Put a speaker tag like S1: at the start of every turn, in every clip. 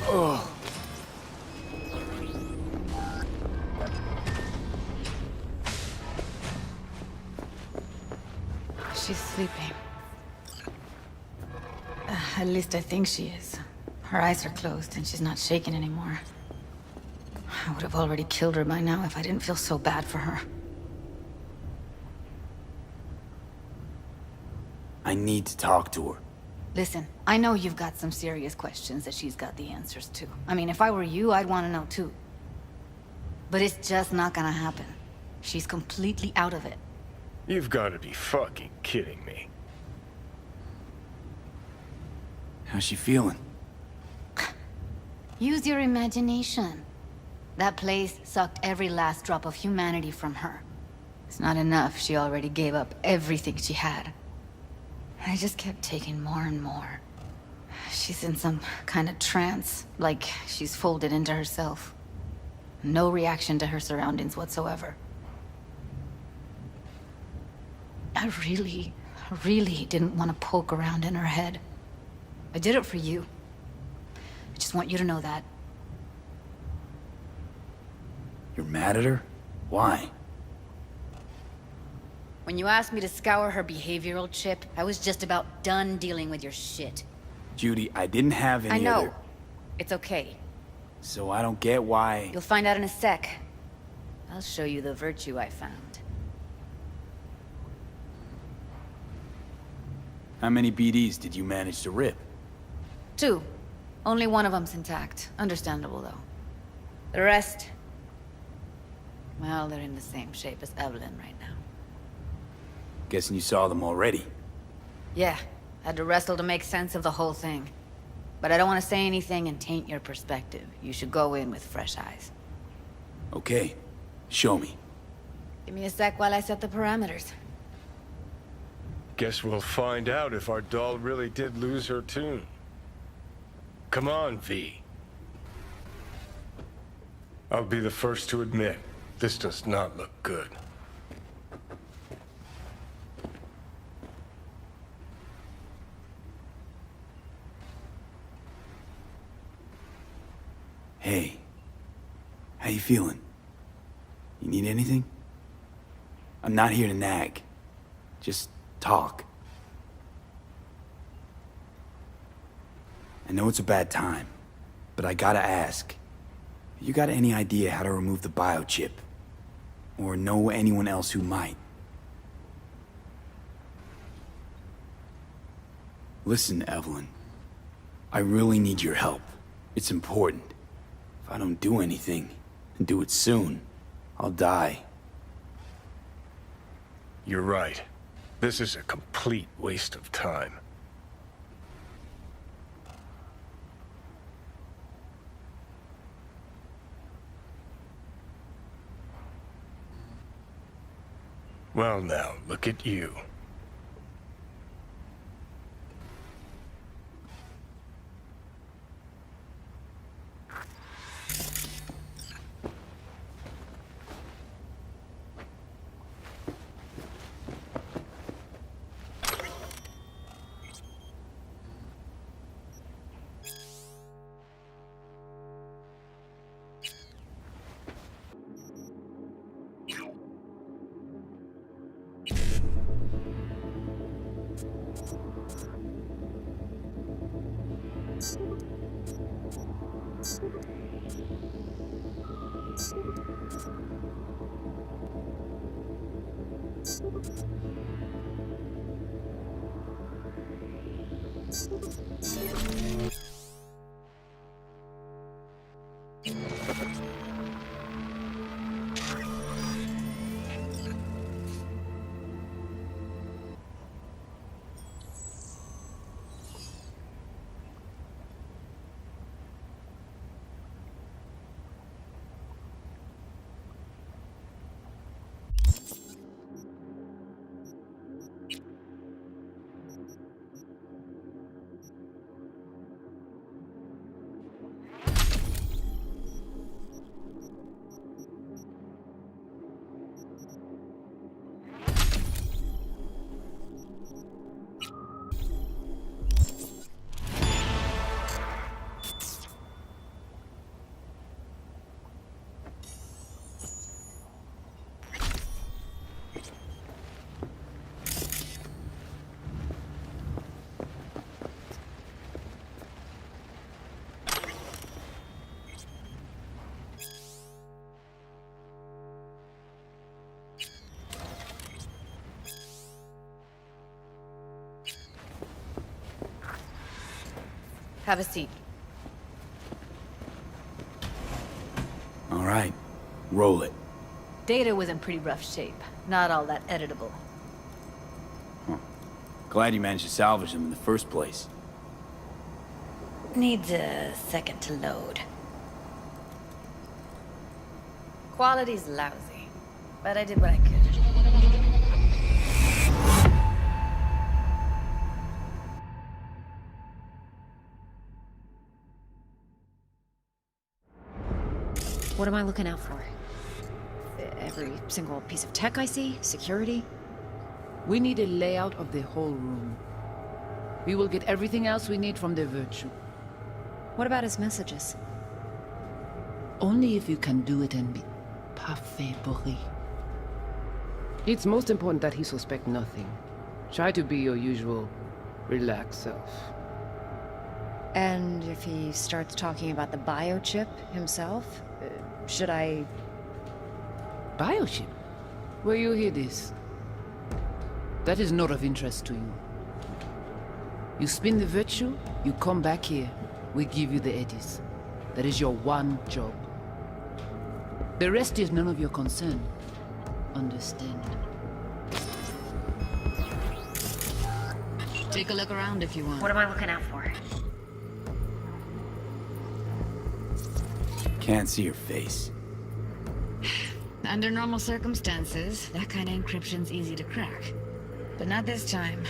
S1: Oh.
S2: She's sleeping. At least I think she is. Her eyes are closed and she's not shaking anymore. I would have already killed her by now if I didn't feel so bad for her.
S1: I need to talk to her.
S2: Listen, I know you've got some serious questions that she's got the answers to. I mean, if I were you, I'd want to know too. But it's just not gonna happen. She's completely out of it.
S3: You've got to be fucking kidding me.
S1: How's she feeling?
S2: Use your imagination. That place sucked every last drop of humanity from her. It's not enough, she already gave up everything she had. I just kept taking more and more. She's in some kind of trance, like she's folded into herself. No reaction to her surroundings whatsoever. I really didn't want to poke around in her head. I did it for you. I just want you to know that.
S1: You're mad at her? Why?
S2: When you asked me to scour her behavioral chip, I was just about done dealing with your shit.
S1: Judy, I didn't have any
S2: I know.
S1: other...
S2: It's okay.
S1: So I don't get why...
S2: You'll find out in a sec. I'll show you the virtue I found.
S1: How many BDs did you manage to rip?
S2: 2. Only one of them's intact. Understandable, though. The rest... well, they're in the same shape as Evelyn right now.
S1: Guessing you saw them already.
S2: Yeah, had to wrestle to make sense of the whole thing. But I don't want to say anything and taint your perspective. You should go in with fresh eyes.
S1: Okay, show me.
S2: Give me a sec while I set the parameters.
S3: Guess we'll find out if our doll really did lose her tune. Come on, V. I'll be the first to admit, this does not look good.
S1: Hey, how you feeling? You need anything? I'm not here to nag. Just talk. I know it's a bad time, but I gotta ask. You got any idea how to remove the biochip? Or know anyone else who might? Listen, Evelyn. I really need your help. It's important. If I don't do anything, and do it soon, I'll die.
S3: You're right. This is a complete waste of time. Well now, look at you.
S2: Have a seat.
S1: All right, roll it.
S2: Data was in pretty rough shape. Not all that editable.
S1: Glad you managed to salvage them in the first place.
S2: Needs a second to load. Quality's lousy, but I did what I could.
S4: What am I looking out for? Every single piece of tech I see? Security?
S5: We need a layout of the whole room. We will get everything else we need from the virtue.
S4: What about his messages?
S5: Only if you can do it and be parfait bourré. It's most important that he suspect nothing. Try to be your usual, relaxed self.
S4: And if he starts talking about the biochip himself, should I...
S5: Biochip? Where you hear this? That is not of interest to you. You spin the virtue, you come back here, we give you the eddies. That is your one job. The rest is none of your concern. Understand?
S2: Take a look around if you want.
S4: What am I looking out for?
S1: Can't see your face.
S2: Under normal circumstances, that kind of encryption's easy to crack. But not this time.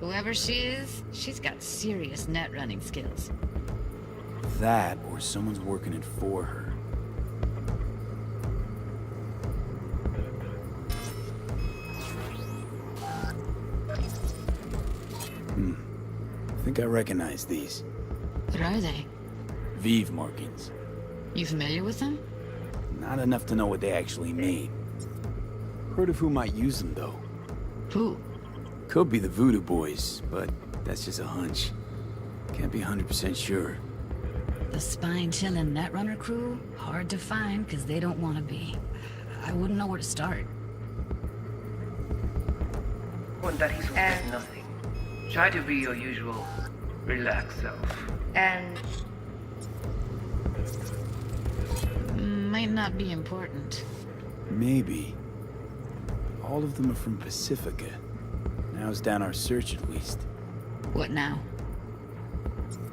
S2: Whoever she is, she's got serious net running skills.
S1: That, or someone's working it for her. I think I recognize these.
S2: What are they?
S1: Vive markings.
S2: You familiar with them?
S1: Not enough to know what they actually mean. Heard of who might use them, though.
S2: Who?
S1: Could be the Voodoo Boys, but that's just a hunch. Can't be 100% sure.
S2: The spine-chilling Netrunner crew? Hard to find, because they don't want to be. I wouldn't know where to start.
S5: One that he suspects nothing. Try to be your usual, relaxed self.
S4: And...
S2: Might not be important.
S1: Maybe. All of them are from Pacifica. Narrows down our search at least.
S2: What now?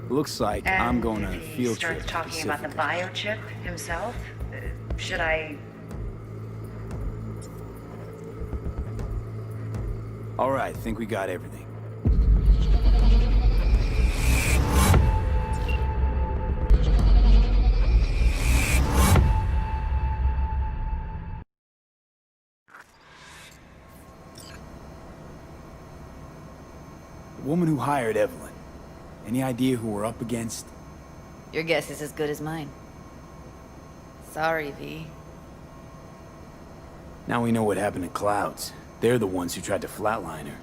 S1: Looks like I'm going on a field trip to
S4: starts talking about the
S1: Pacifica.
S4: biochip himself, should I...
S1: All right, think we got everything. The woman who hired Evelyn. Any idea who we're up against?
S2: Your guess is as good as mine. Sorry, V.
S1: Now we know what happened to Clouds. They're the ones who tried to flatline her.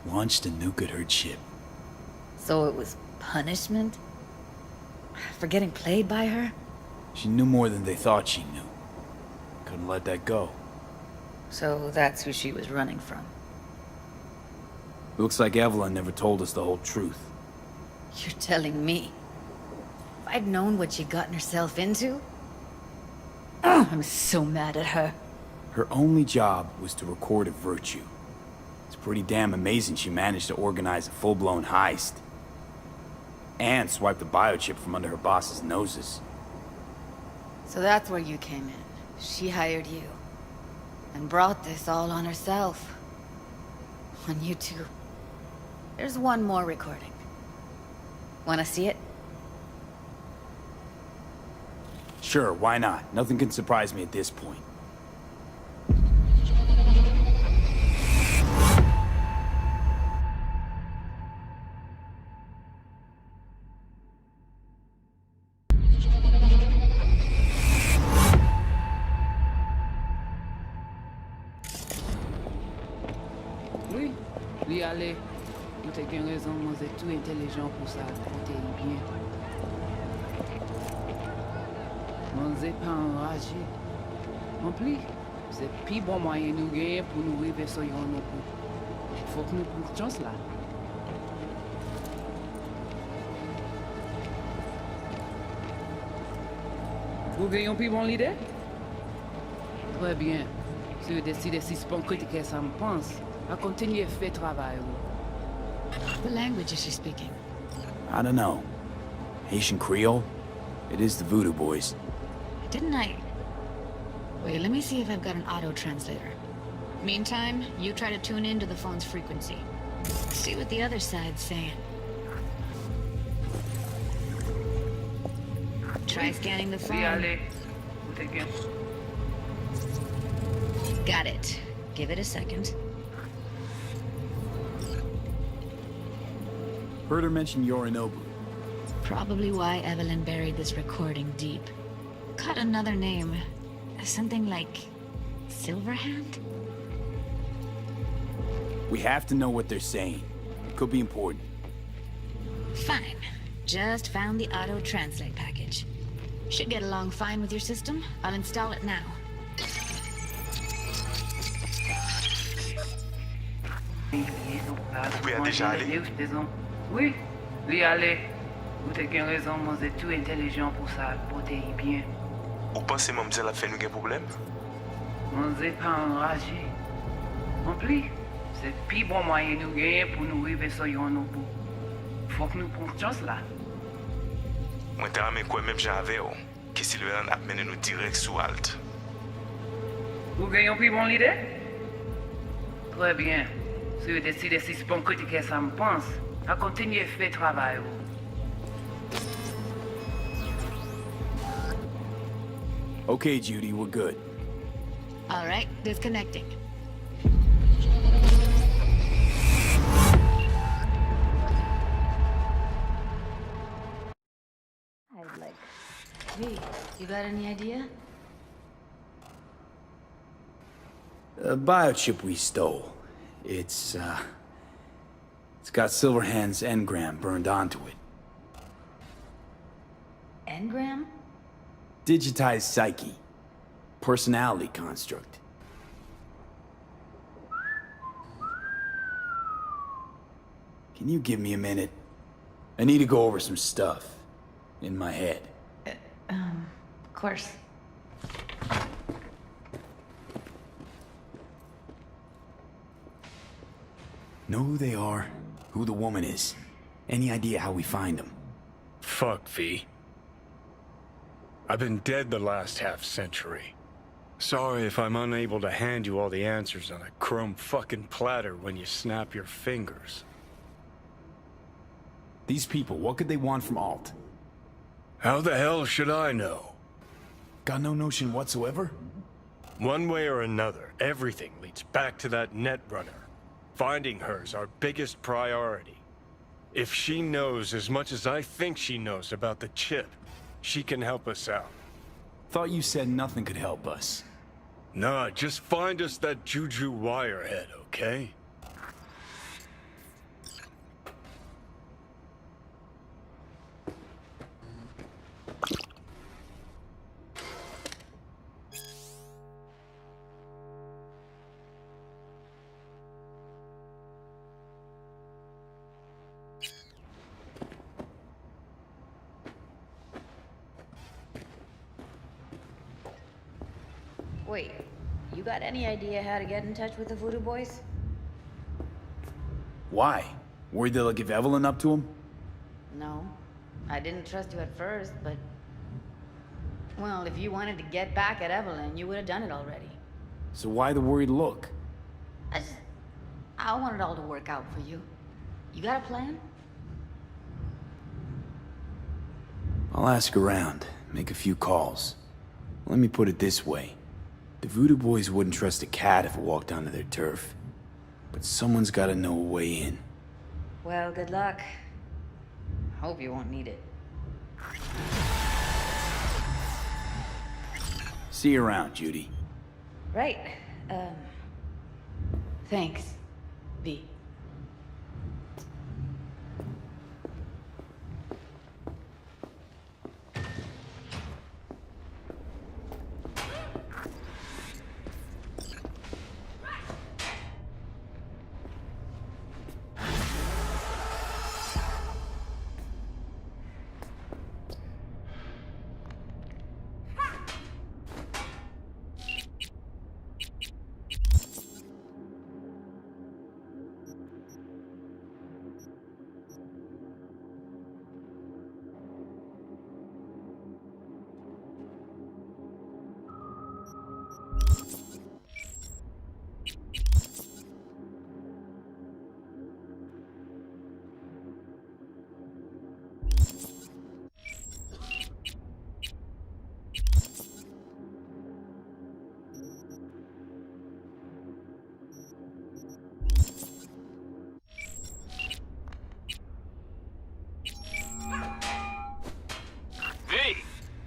S1: Launched a nuke at her ship.
S2: So it was punishment? For getting played by her?
S1: She knew more than they thought she knew. Couldn't let that go.
S2: So that's who she was running from.
S1: Looks like Evelyn never told us the whole truth.
S2: You're telling me? If I'd known what she'd gotten herself into? I'm so mad at her.
S1: Her only job was to record a virtue. It's pretty damn amazing she managed to organize a full-blown heist. And swipe the biochip from under her boss's noses.
S2: So that's where you came in. She hired you. And brought this all on herself. On you two. There's one more recording. Wanna see it?
S1: Sure, why not? Nothing can surprise me at this point.
S5: Oui, lui aller. Nous t'ai bien raison, moi c'est tout intelligent pour ça, compter bien. Moi c'est pas enragé. En plus, c'est plus bon moyen nous gagner pour nous arriver sur yon nous. Faut que nous prenions chance là. Vous gagnez plus bon l'idée? Très bien. Si vous décidez si c'est bon que ça me pense, à continuer à faire travail.
S2: What language is she speaking?
S1: I don't know. Haitian Creole? It is the Voodoo Boys.
S2: Didn't I... Wait, let me see if I've got an auto-translator. Meantime, you try to tune into the phone's frequency. See what the other side's saying. Try scanning the phone. Got it. Give it a second.
S1: Heard her mention Yorinobu.
S2: Probably why Evelyn buried this recording deep. Caught another name. Something like... Silverhand?
S1: We have to know what they're saying. It could be important.
S2: Fine. Just found the auto-translate package. Should get along fine with your system. I'll install it now.
S6: Vous êtes déjà allé?
S5: Oui, lui aller. Vous avez raison, moi c'est tout intelligent pour ça, pour te bien.
S6: Ou pensez moi me la fait nous un problème?
S5: Moi c'est pas enragé. En plus, c'est plus bon moyen nous gagner pour nous arriver sur yon au bout. Faut que nous prenions chance là.
S6: Moi t'ai ramé quoi même j'avais que Sylvain a mené nous direct sous Alt.
S5: Vous gagnez plus bon l'idée? Très bien. Si vous décidez si c'est bon que ça me pense, à continuer à faire travail.
S1: Okay, Judy, we're good.
S2: All right, disconnecting. I'd like... Hey, you got any idea?
S1: A biochip we stole. It's got Silverhand's engram burned onto it.
S2: Engram?
S1: Digitized psyche. Personality construct. Can you give me a minute? I need to go over some stuff. In my head.
S2: Of course.
S1: Know who they are, who the woman is. Any idea how we find them?
S3: Fuck, V. I've been dead the last half-century. Sorry if I'm unable to hand you all the answers on a chrome fucking platter when you snap your fingers.
S1: These people, what could they want from Alt?
S3: How the hell should I know?
S1: Got no notion whatsoever?
S3: One way or another, everything leads back to that Netrunner. Finding her's our biggest priority. If she knows as much as I think she knows about the chip, she can help us out.
S1: Thought you said nothing could help us.
S3: Nah, just find us that Juju wirehead, okay?
S2: Wait, you got any idea how to get in touch with the Voodoo Boys?
S1: Why? Worried they'll give Evelyn up to him?
S2: No. I didn't trust you at first, but... Well, if you wanted to get back at Evelyn, you would have done it already.
S1: So why the worried look?
S2: I want it all to work out for you. You got a plan?
S1: I'll ask around, make a few calls. Let me put it this way. The Voodoo Boys wouldn't trust a cat if it walked onto their turf. But someone's gotta know a way in.
S2: Well, good luck. Hope you won't need it.
S1: See you around, Judy.
S2: Right. Thanks, V.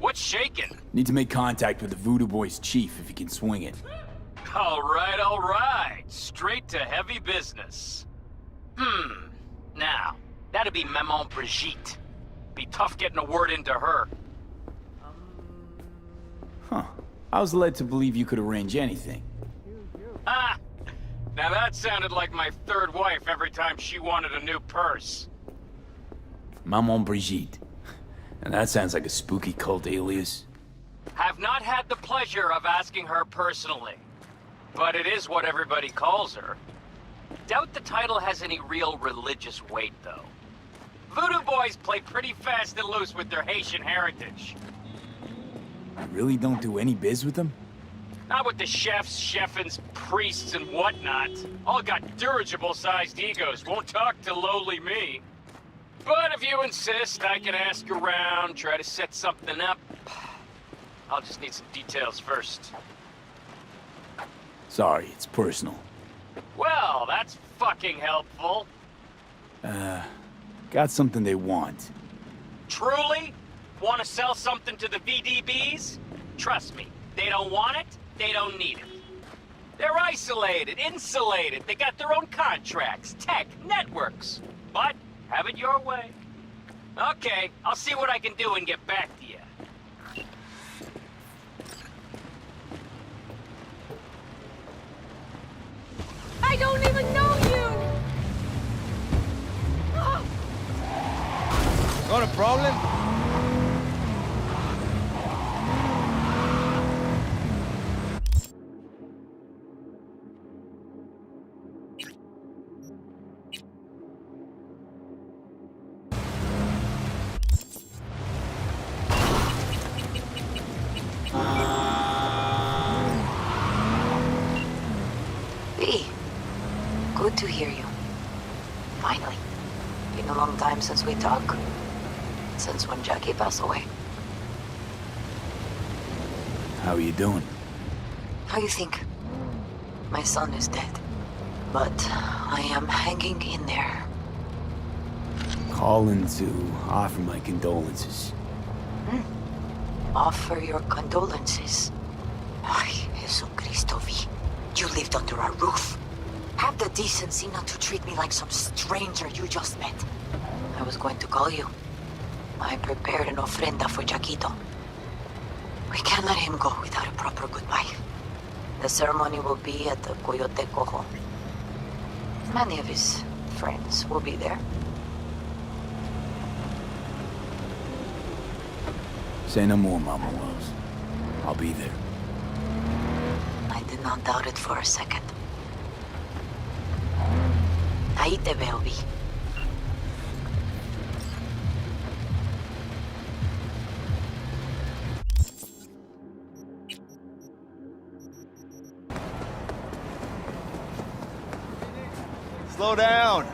S7: What's shaking?
S1: Need to make contact with the Voodoo Boys chief if you can swing it.
S7: All right. Straight to heavy business. Now, that'd be Maman Brigitte. Be tough getting a word into her.
S1: Huh. I was led to believe you could arrange anything.
S7: Ah! Now that sounded like my third wife every time she wanted a new purse.
S1: Maman Brigitte. And that sounds like a spooky cult alias.
S7: Have not had the pleasure of asking her personally. But it is what everybody calls her. Doubt the title has any real religious weight, though. Voodoo Boys play pretty fast and loose with their Haitian heritage.
S1: You really don't do any biz with them?
S7: Not with the chefs, chefins, priests, and whatnot. All got dirigible-sized egos, won't talk to lowly me. But if you insist, I can ask around, try to set something up. I'll just need some details first.
S1: Sorry, it's personal.
S7: Well, that's fucking helpful.
S1: Got something they want.
S7: Truly? Want to sell something to the VDBs? Trust me, they don't want it, they don't need it. They're isolated, insulated, they got their own contracts, tech, networks. But, have it your way. Okay, I'll see what I can do and get back to you.
S2: I don't even know you!
S8: Got a problem?
S9: B, good to hear you. Finally. Been a long time since we talked. Since when Jackie passed away.
S1: How are you doing?
S9: How you think? My son is dead. But I am hanging in there.
S1: Calling to offer my condolences.
S9: Offer your condolences. Ay, Jesucristo V. You lived under our roof. Have the decency not to treat me like some stranger you just met. I was going to call you. I prepared an ofrenda for Jaquito. We can't let him go without a proper goodbye. The ceremony will be at the Coyote Cojo. Many of his friends will be there.
S1: Say no more, Mama Wells. I'll be there.
S9: I did not doubt it for a second. Ahí te veo, Vi.
S8: Slow down.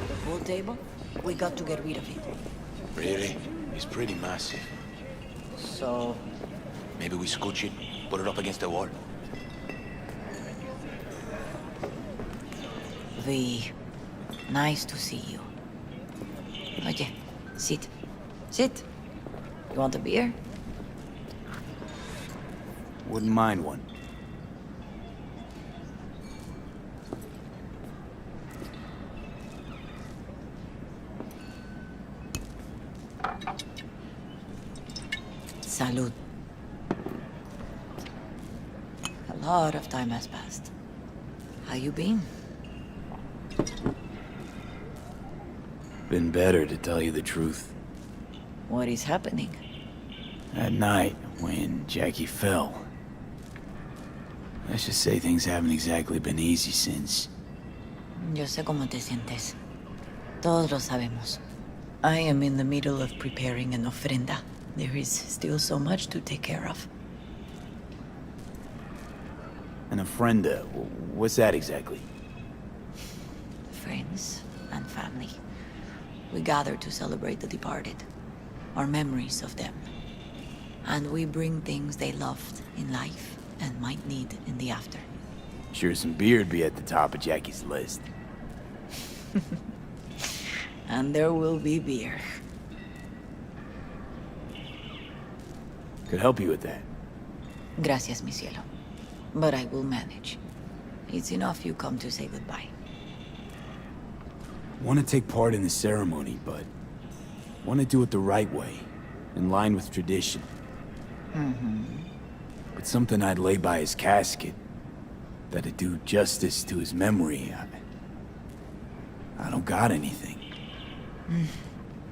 S9: The pool table? We got to get rid of it.
S10: Really? It's pretty massive.
S9: So...
S10: Maybe we scooch it, put it up against the wall.
S9: V, nice to see you. Oye, sit. Sit. You want a beer?
S1: Wouldn't mind one.
S9: Salud. A lot of time has passed. How you been?
S1: Been better, to tell you the truth.
S9: What is happening?
S1: That night, when Jackie fell. Let's just say things haven't exactly been easy since.
S9: Yo sé cómo te sientes. Todos lo sabemos. I am in the middle of preparing an ofrenda. There is still so much to take care of.
S1: An ofrenda, what's that exactly?
S9: Friends and family. We gather to celebrate the departed. Our memories of them. And we bring things they loved in life and might need in the after.
S1: Sure some beer'd be at the top of Jackie's list.
S9: And there will be beer.
S1: Could help you with that.
S9: Gracias, mi cielo. But I will manage. It's enough you come to say goodbye.
S1: Want to take part in the ceremony, but want to do it the right way, in line with tradition. But something I'd lay by his casket, that'd do justice to his memory. I don't got anything.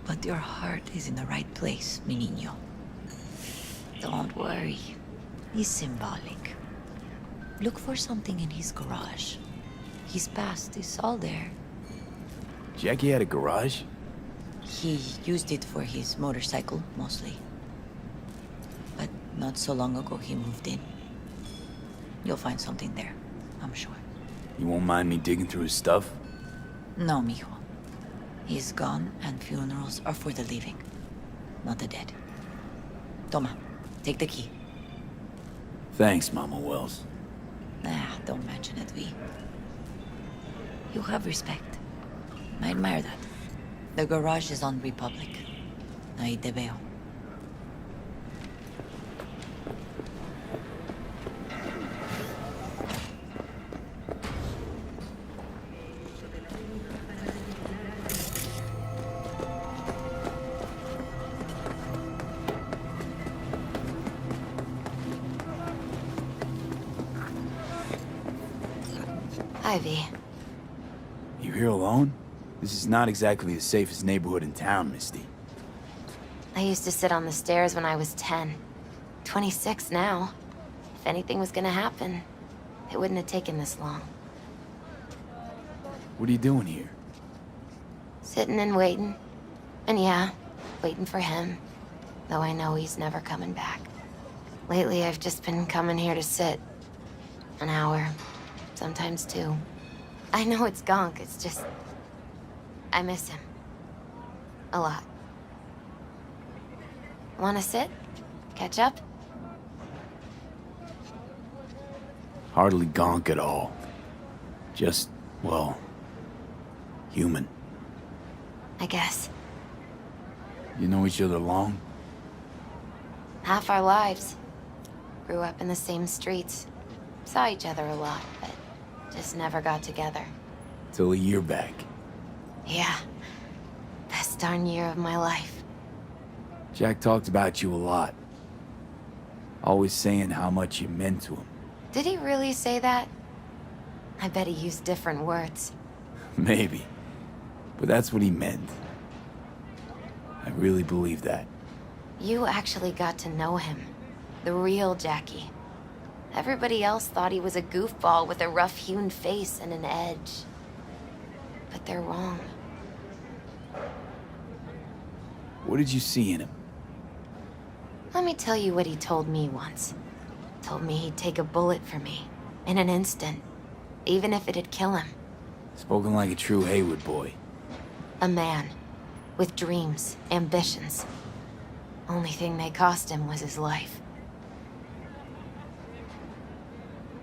S9: But your heart is in the right place, mi niño. Don't worry. He's symbolic. Look for something in his garage. His past is all there.
S1: Jackie had a garage?
S9: He used it for his motorcycle, mostly. But not so long ago he moved in. You'll find something there, I'm sure.
S1: You won't mind me digging through his stuff?
S9: No, mijo. He's gone, and funerals are for the living, not the dead. Toma, take the key.
S1: Thanks, Mama Wells.
S9: Don't mention it, V. You have respect. I admire that. The garage is on Republic. Ahí te veo.
S2: Ivy.
S1: You here alone? This is not exactly the safest neighborhood in town, Misty.
S2: I used to sit on the stairs when I was 10. 26 now. If anything was gonna happen, it wouldn't have taken this long.
S1: What are you doing here?
S2: Sitting and waiting. And yeah, waiting for him. Though I know he's never coming back. Lately, I've just been coming here to sit. An hour. Sometimes two. I know it's gunk, it's just... I miss him. A lot. Wanna sit? Catch up?
S1: Hardly gonk at all. Just, well... human.
S2: I guess.
S1: You know each other long?
S2: Half our lives. Grew up in the same streets. Saw each other a lot, but just never got together.
S1: Till a year back.
S2: Yeah. Best darn year of my life.
S1: Jack talked about you a lot. Always saying how much you meant to him.
S2: Did he really say that? I bet he used different words.
S1: Maybe. But that's what he meant. I really believe that.
S2: You actually got to know him. The real Jackie. Everybody else thought he was a goofball with a rough-hewn face and an edge. But they're wrong.
S1: What did you see in him?
S2: Let me tell you what he told me once. Told me he'd take a bullet for me. In an instant. Even if it'd kill him.
S1: Spoken like a true Heywood boy.
S2: A man. With dreams, ambitions. Only thing they cost him was his life.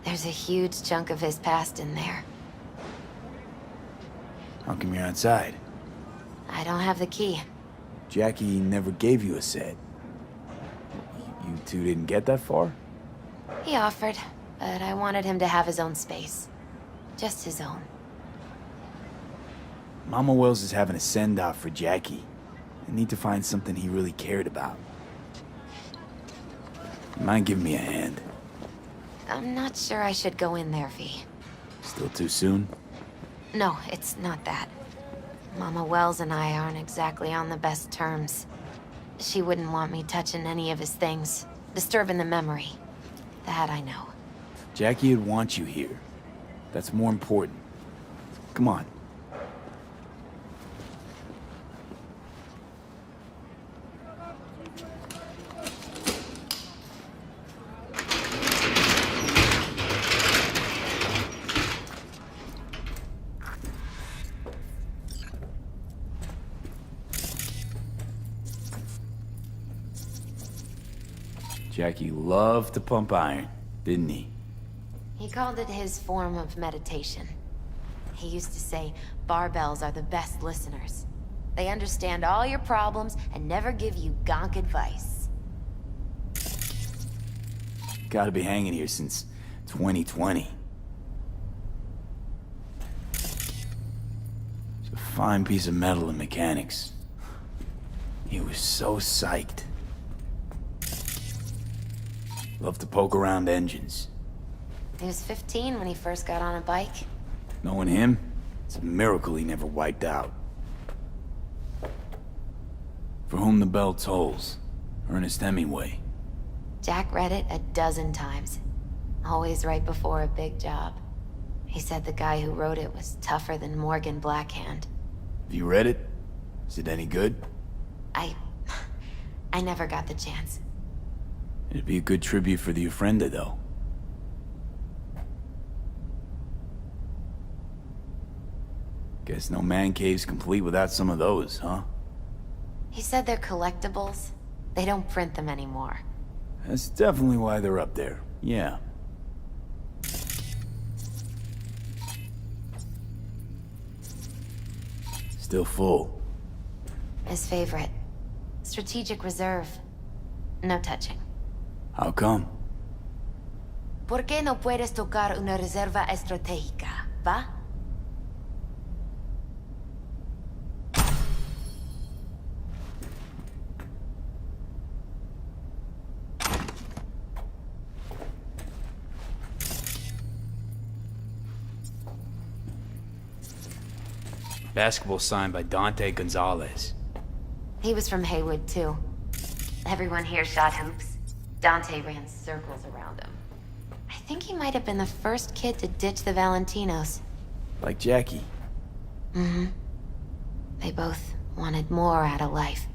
S2: There's a huge chunk of his past in there.
S1: How come you're outside?
S2: I don't have the key.
S1: Jackie never gave you a set. You two didn't get that far?
S2: He offered, but I wanted him to have his own space. Just his own.
S1: Mama Wells is having a send-off for Jackie. I need to find something he really cared about. You mind giving me a hand?
S2: I'm not sure I should go in there, V.
S1: Still too soon?
S2: No, it's not that. Mama Wells and I aren't exactly on the best terms. She wouldn't want me touching any of his things, disturbing the memory. That I know.
S1: Jackie would want you here. That's more important. Come on. Jackie loved to pump iron, didn't he?
S2: He called it his form of meditation. He used to say barbells are the best listeners.
S11: They understand all your problems and never give you gonk advice.
S1: Gotta be hanging here since 2020. It's a fine piece of metal and mechanics. He was so psyched. Loved to poke around engines.
S11: He was 15 when he first got on a bike.
S1: Knowing him, it's a miracle he never wiped out. For whom the bell tolls, Ernest Hemingway.
S11: Jack read it a dozen times. Always right before a big job. He said the guy who wrote it was tougher than Morgan Blackhand.
S1: Have you read it? Is it any good?
S11: I never got the chance.
S1: It'd be a good tribute for the Ofrenda, though. Guess no man cave's complete without some of those, huh?
S11: He said they're collectibles. They don't print them anymore.
S1: That's definitely why they're up there, yeah. Still full.
S11: His favorite. Strategic reserve. No touching.
S1: How come?
S11: ¿Por qué no puedes tocar una reserva estratégica, va?
S1: Basketball signed by Dante Gonzalez.
S11: He was from Heywood, too. Everyone here shot hoops. Dante ran circles around him. I think he might have been the first kid to ditch the Valentinos.
S1: Like Jackie.
S11: Mm-hmm. They both wanted more out of life.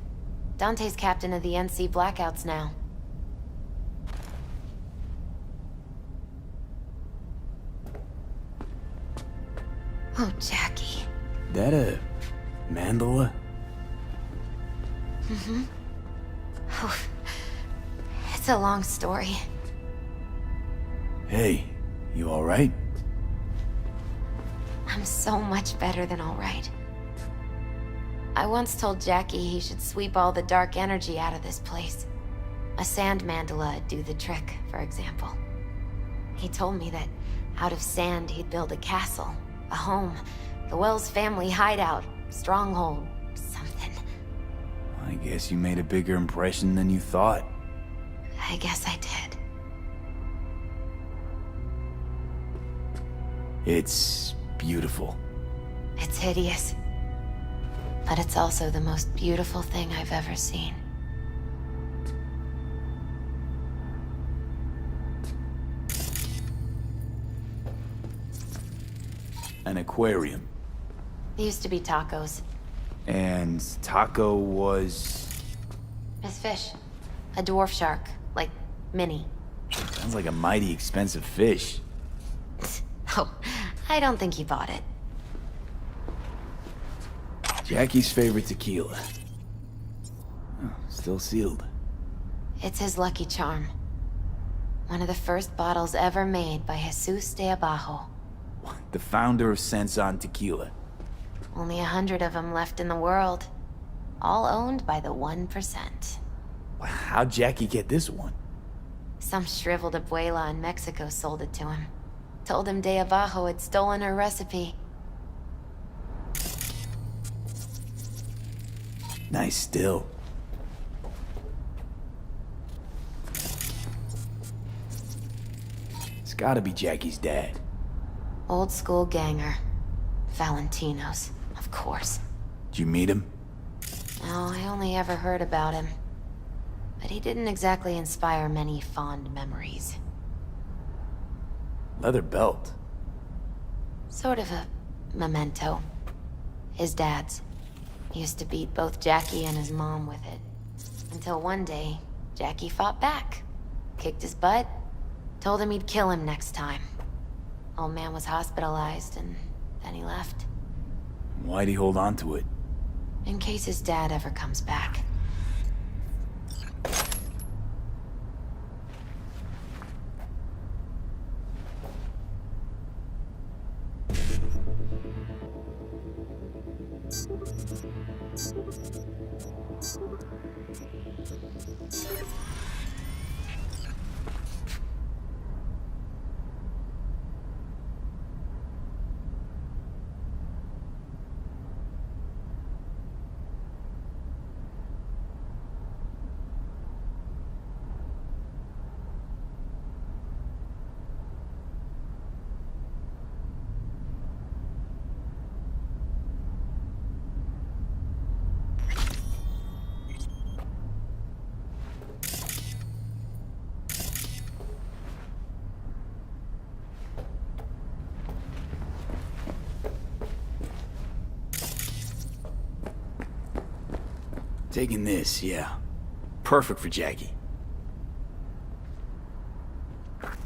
S11: Dante's captain of the NC Blackouts now. Oh, Jackie.
S1: That a mandala?
S11: Mm-hmm. Oh, it's a long story.
S1: Hey, you alright?
S11: I'm so much better than alright. I once told Jackie he should sweep all the dark energy out of this place. A sand mandala'd do the trick, for example. He told me that out of sand he'd build a castle, a home, the Wells family hideout, stronghold, something.
S1: I guess you made a bigger impression than you thought.
S11: I guess I did.
S1: It's beautiful.
S11: It's hideous. But it's also the most beautiful thing I've ever seen.
S1: An aquarium.
S11: It used to be Taco's.
S1: And Taco was...
S11: His fish. A dwarf shark. Like, Minnie.
S1: Sounds like a mighty expensive fish.
S11: Oh, I don't think he bought it.
S1: Jackie's favorite tequila. Oh, still sealed.
S11: It's his lucky charm. One of the first bottles ever made by Jesus de Abajo.
S1: The founder of Sensan Tequila.
S11: Only 100 of them left in the world. All owned by the 1%.
S1: How'd Jackie get this one?
S11: Some shriveled abuela in Mexico sold it to him. Told him de Abajo had stolen her recipe.
S1: Nice still. It's gotta be Jackie's dad.
S11: Old school ganger. Valentinos, of course.
S1: Did you meet him?
S11: No, I only ever heard about him. But he didn't exactly inspire many fond memories.
S1: Leather belt.
S11: Sort of a memento. His dad's. He used to beat both Jackie and his mom with it. Until one day, Jackie fought back. Kicked his butt. Told him he'd kill him next time. Old man was hospitalized, and then he left.
S1: Why'd he hold on to it?
S11: In case his dad ever comes back.
S1: Taking this, yeah. Perfect for Jackie.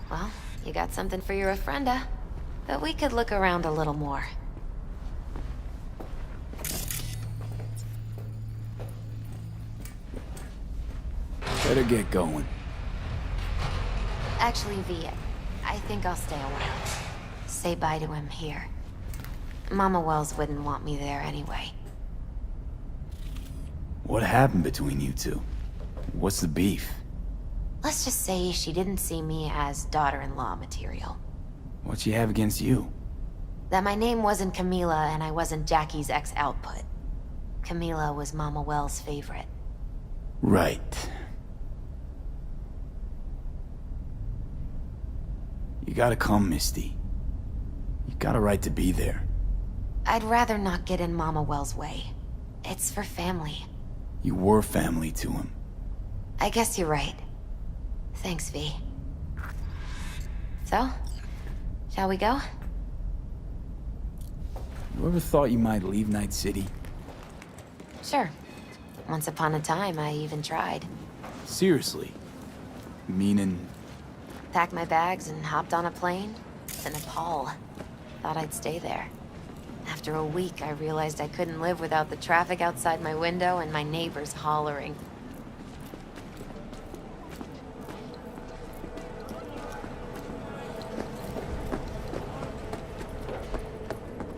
S11: Well, you got something for your ofrenda. But we could look around a little more.
S1: Better get going.
S11: Actually, V, I think I'll stay a while. Say bye to him here. Mama Wells wouldn't want me there anyway.
S1: What happened between you two? What's the beef?
S11: Let's just say she didn't see me as daughter-in-law material.
S1: What she have against you?
S11: That my name wasn't Camila and I wasn't Jackie's ex-output. Camila was Mama Wells' favorite.
S1: Right. You gotta come, Misty. You got a right to be there.
S11: I'd rather not get in Mama Wells' way. It's for family.
S1: You were family to him.
S11: I guess you're right. Thanks, V. So, shall we go?
S1: You ever thought you might leave Night City?
S11: Sure. Once upon a time, I even tried.
S1: Seriously? Meaning...
S11: Packed my bags and hopped on a plane to Nepal. Thought I'd stay there. After a week, I realized I couldn't live without the traffic outside my window and my neighbors hollering.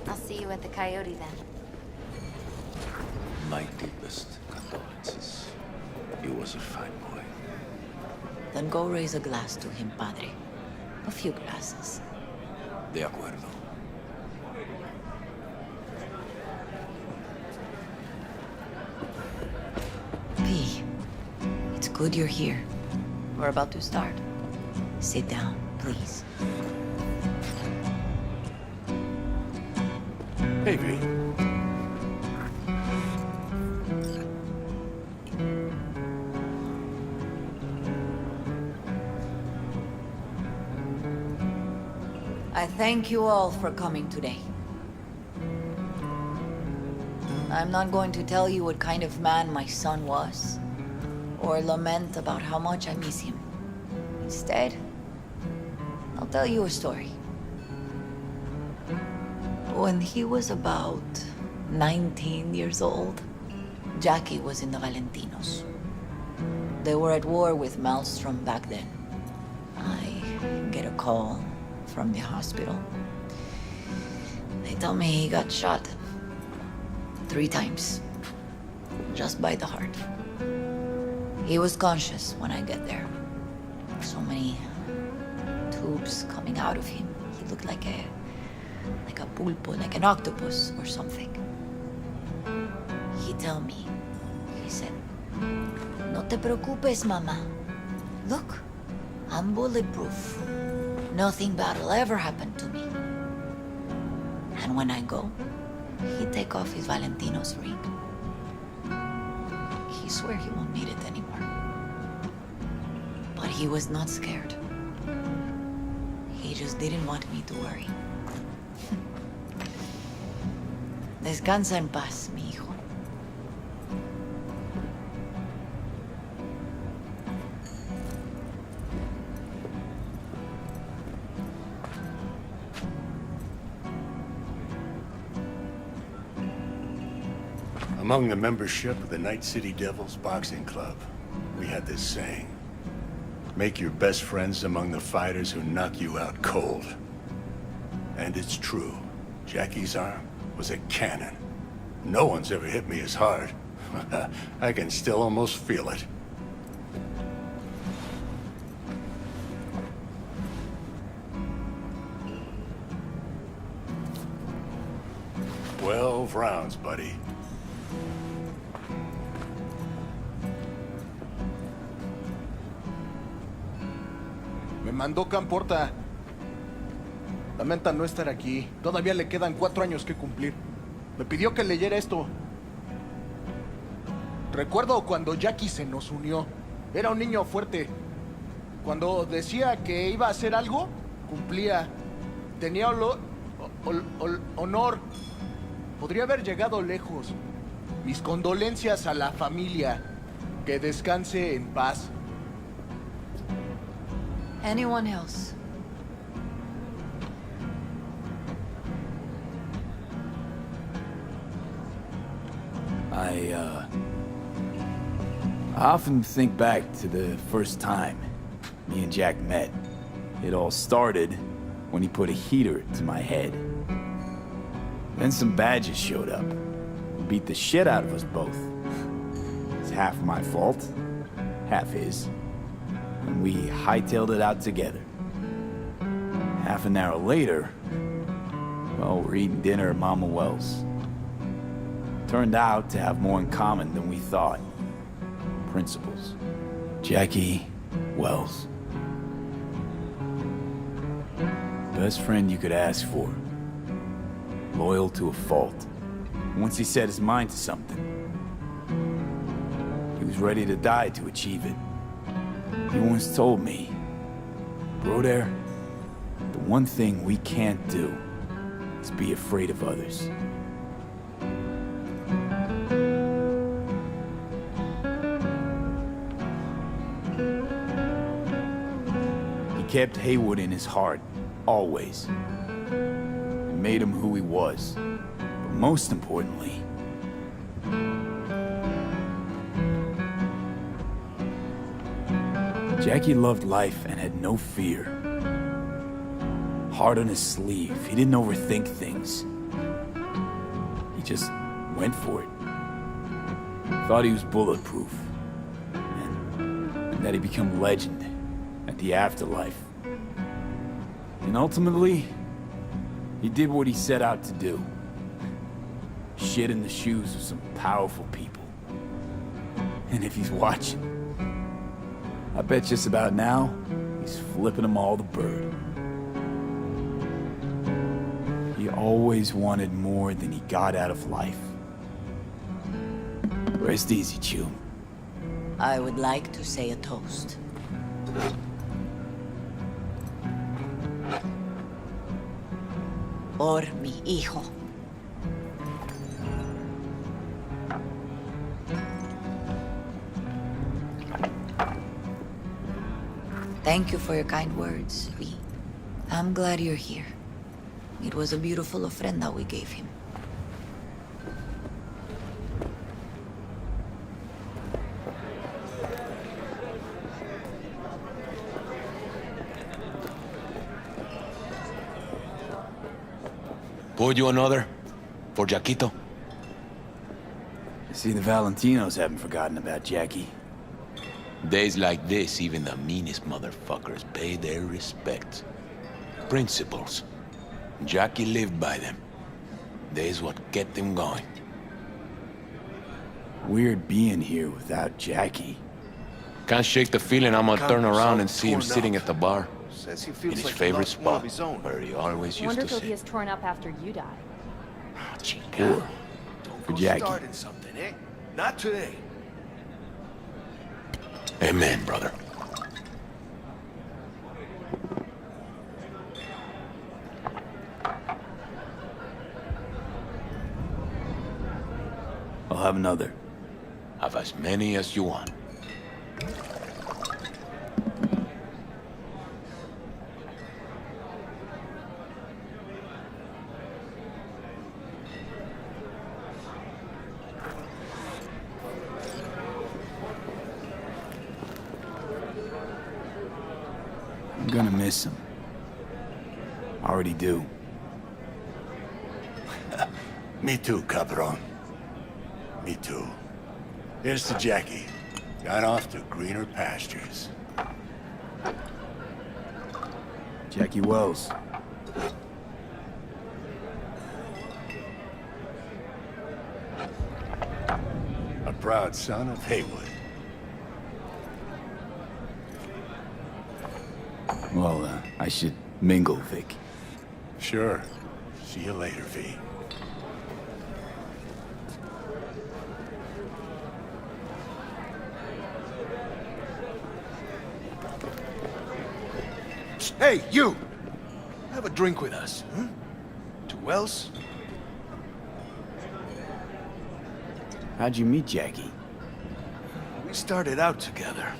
S11: I'll see you at the Coyote then.
S10: My deepest condolences. He was a fine boy.
S9: Then go raise a glass to him, Padre. A few glasses.
S10: De acuerdo.
S9: V, it's good you're here. We're about to start. Sit down, please.
S10: Hey, V.
S9: I thank you all for coming today. I'm not going to tell you what kind of man my son was, or lament about how much I miss him. Instead, I'll tell you a story. When he was about 19 years old, Jackie was in the Valentinos. They were at war with Maelstrom back then. I get a call from the hospital. They tell me he got shot 3 times, just by the heart. He was conscious when I get there. So many tubes coming out of him. He looked like a pulpo, like an octopus or something. He tell me, he said, "No te preocupes, mama. Look, I'm bulletproof. Nothing bad will ever happen to me." And when I go, he'd take off his Valentino's ring. He swear he won't need it anymore. But he was not scared. He just didn't want me to worry. Descansa en paz, mi hijo.
S12: Among the membership of the Night City Devils Boxing Club, we had this saying: make your best friends among the fighters who knock you out cold. And it's true. Jackie's arm was a cannon. No one's ever hit me as hard. I can still almost feel it. "12 rounds, buddy."
S8: Me mandó Camporta. Lamenta no estar aquí. Todavía le quedan 4 años que cumplir. Me pidió que leyera esto. Recuerdo cuando Jackie se nos unió. Era un niño fuerte. Cuando decía que iba a hacer algo, cumplía. Tenía honor. Podría haber llegado lejos. Mis condolencias a la familia. Que descanse en paz.
S9: Anyone else?
S1: I often think back to the first time me and Jack met. It all started when he put a heater to my head. Then some badges showed up. Beat the shit out of us both. It's half my fault, half his. And we hightailed it out together. Half an hour later, well, we're eating dinner at Mama Wells. Turned out to have more in common than we thought. Principles. Jackie Wells. Best friend you could ask for. Loyal to a fault. Once he set his mind to something, he was ready to die to achieve it. He once told me, "Bro there, the one thing we can't do is be afraid of others." He kept Heywood in his heart, always. It made him who he was. But most importantly, Jackie loved life and had no fear. Heart on his sleeve, he didn't overthink things. He just went for it. Thought he was bulletproof. And that he'd become legend at the afterlife. And ultimately, he did what he set out to do. Shit in the shoes of some powerful people. And if he's watching, I bet just about now, he's flipping them all the bird. He always wanted more than he got out of life. Rest easy, Chew.
S9: I would like to say a toast. Por mi hijo. Thank you for your kind words, V. I'm glad you're here. It was a beautiful ofrenda we gave him.
S10: Pour you another? For Jaquito?
S1: I see the Valentinos haven't forgotten about Jackie.
S10: Days like this, even the meanest motherfuckers pay their respects. Principles. Jackie lived by them. They's what kept him going.
S1: Weird being here without Jackie.
S10: Can't shake the feeling I'm gonna turn around and see him
S13: torn
S10: sitting
S13: up.
S10: at the bar.
S13: Says he
S10: In
S13: feels
S10: his
S13: like he
S10: favorite
S13: lost one of
S10: spot,
S13: his own.
S10: where he always
S14: I
S10: used
S14: wonder
S10: to
S14: if he'll
S10: sit.
S14: be as torn up after you die.
S1: Poor. For
S13: Go
S1: Jackie.
S13: starting something, eh? Not today.
S10: Amen, brother.
S1: I'll have another.
S10: Have as many as you want.
S1: I'm gonna miss him. I already do.
S12: Me too, cabron. Me too. Here's to Jackie. Gone off to greener pastures.
S1: Jackie Wells.
S12: A proud son of Heywood.
S1: Well, I should mingle, Vic.
S12: Sure. See you later, V.
S13: Hey, you! Have a drink with us, huh? To Wells?
S1: How'd you meet Jackie?
S13: We started out together.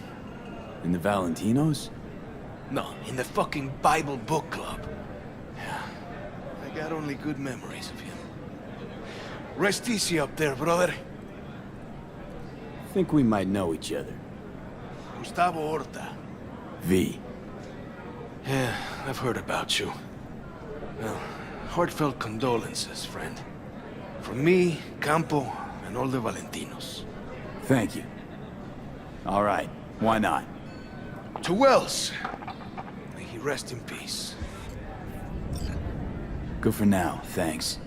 S1: In the Valentinos?
S13: No, in the fucking Bible book club. Yeah, I got only good memories of him. Rest easy up there, brother.
S1: Think we might know each other.
S13: Gustavo Horta.
S1: V.
S13: Yeah, I've heard about you. Well, heartfelt condolences, friend. From me, Campo, and all the Valentinos.
S1: Thank you. All right, why not?
S13: To Wells. May he rest in peace.
S1: Good for now, thanks.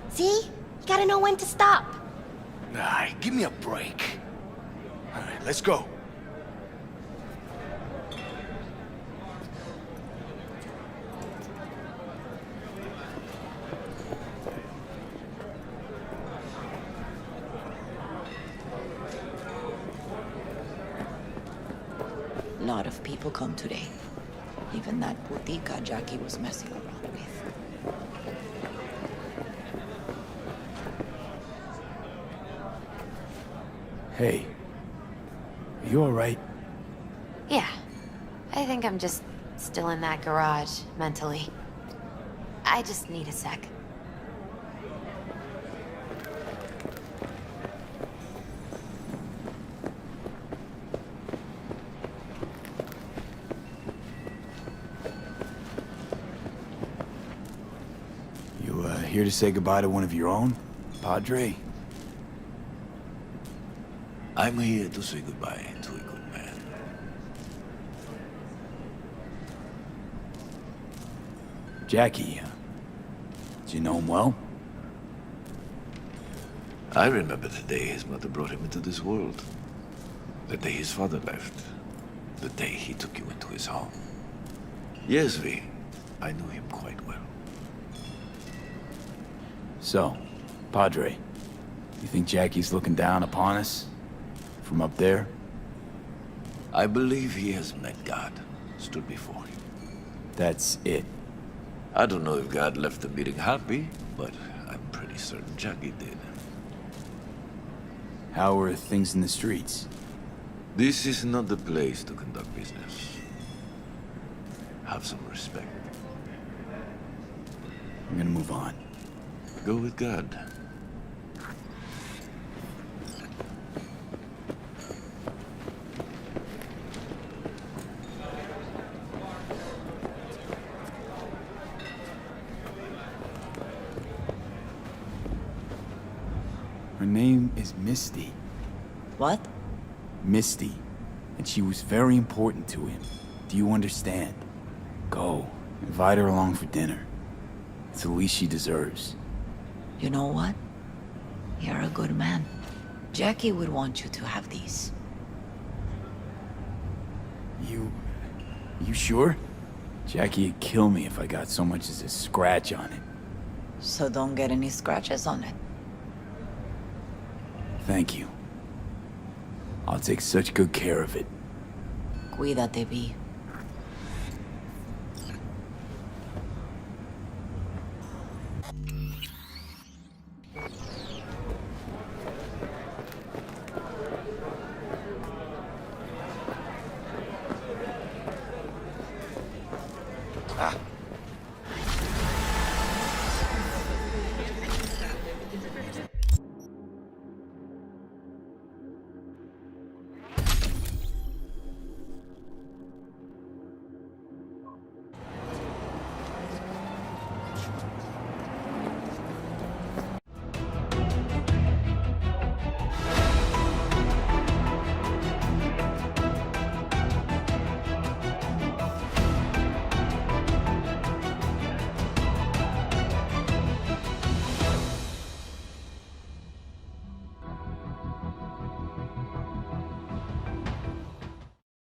S14: See? You gotta know when to stop.
S13: Nah, give me a break. All right, let's go.
S9: A lot of people come today. Even that putica Jackie was messing around with.
S1: Hey. Are you alright?
S11: Yeah. I think I'm just still in that garage, mentally. I just need a sec.
S1: Here to say goodbye to one of your own, Padre?
S15: I'm here to say goodbye to a good man.
S1: Jackie, did you know him well?
S15: I remember the day his mother brought him into this world. The day his father left. The day he took you into his home. Yes, V. I knew him quite well.
S1: So, Padre, you think Jackie's looking down upon us? From up there?
S15: I believe he has met God, stood before him.
S1: That's it.
S15: I don't know if God left the meeting happy, but I'm pretty certain Jackie did.
S1: How are things in the streets?
S15: This is not the place to conduct business. Have some respect.
S1: I'm gonna move on.
S15: Go with God.
S1: Her name is Misty.
S9: What?
S1: Misty. And she was very important to him. Do you understand? Go. Invite her along for dinner. It's the least she deserves.
S9: You know what? You're a good man. Jackie would want you to have these.
S1: You sure? Jackie'd kill me if I got so much as a scratch on it.
S9: So don't get any scratches on it.
S1: Thank you. I'll take such good care of it.
S9: Cuídate, V.